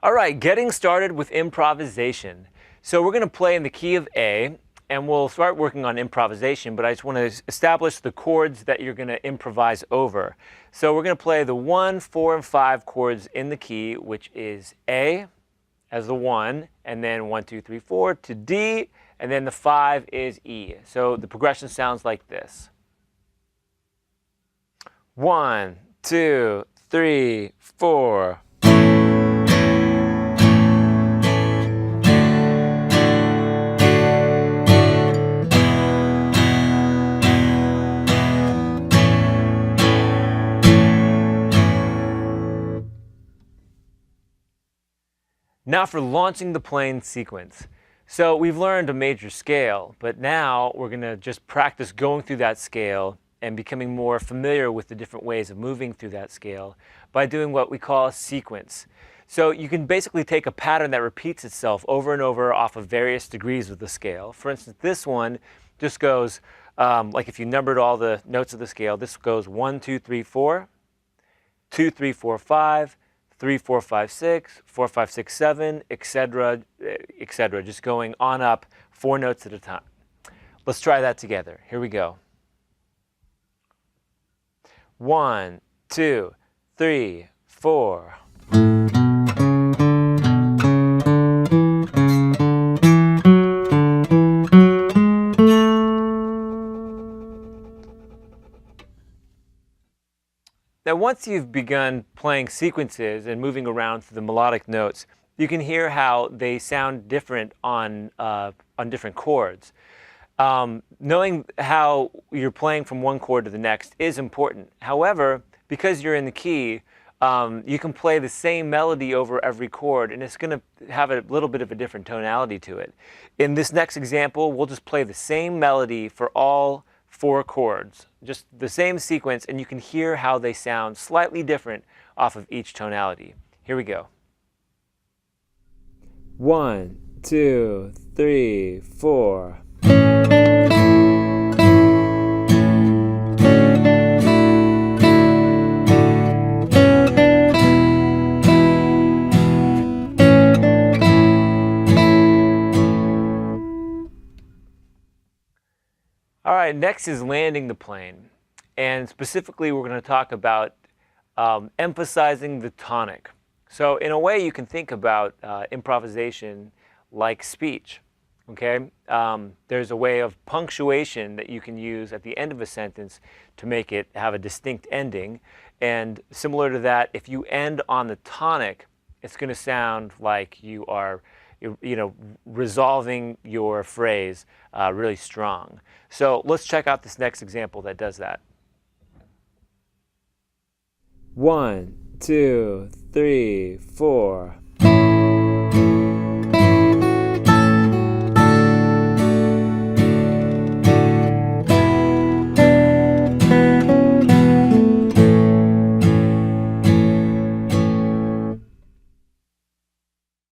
All right, getting started with improvisation. So we're going to play in the key of A, and we'll start working on improvisation, but I just want to establish the chords that you're going to improvise over. So we're going to play the 1, 4, and 5 chords in the key, which is A as the 1, and then 1, 2, 3, 4 to D, and then the 5 is E. So the progression sounds like this. 1, 2, 3, 4. Now for launching the playing sequence. So we've learned a major scale, but now we're going to just practice going through that scale and becoming more familiar with the different ways of moving through that scale by doing what we call a sequence. So you can basically take a pattern that repeats itself over and over off of various degrees of the scale. For instance, this one just goes, like if you numbered all the notes of the scale, this goes 1, 2, 3, 4, 2, 3, 4, 5, 3, 4, 5, 6, 4, 5, 6, 7, etc., etc., just going on up 4 notes at a time. Let's try that together. Here we go. 1, 2, 3, 4. Now, once you've begun playing sequences and moving around through the melodic notes, you can hear how they sound different on different chords. Knowing how you're playing from one chord to the next is important. However, because you're in the key, you can play the same melody over every chord, and it's going to have a little bit of a different tonality to it. In this next example, we'll just play the same melody for all 4 chords, just the same sequence, and you can hear how they sound slightly different off of each tonality. Here we go. 1, 2, 3, 4. All right, next is landing the plane. And specifically, we're going to talk about emphasizing the tonic. So in a way, you can think about improvisation like speech. Okay? There's a way of punctuation that you can use at the end of a sentence to make it have a distinct ending. And similar to that, if you end on the tonic, it's going to sound like you are resolving your phrase really strong. So let's check out this next example that does that. 1, 2, 3, 4.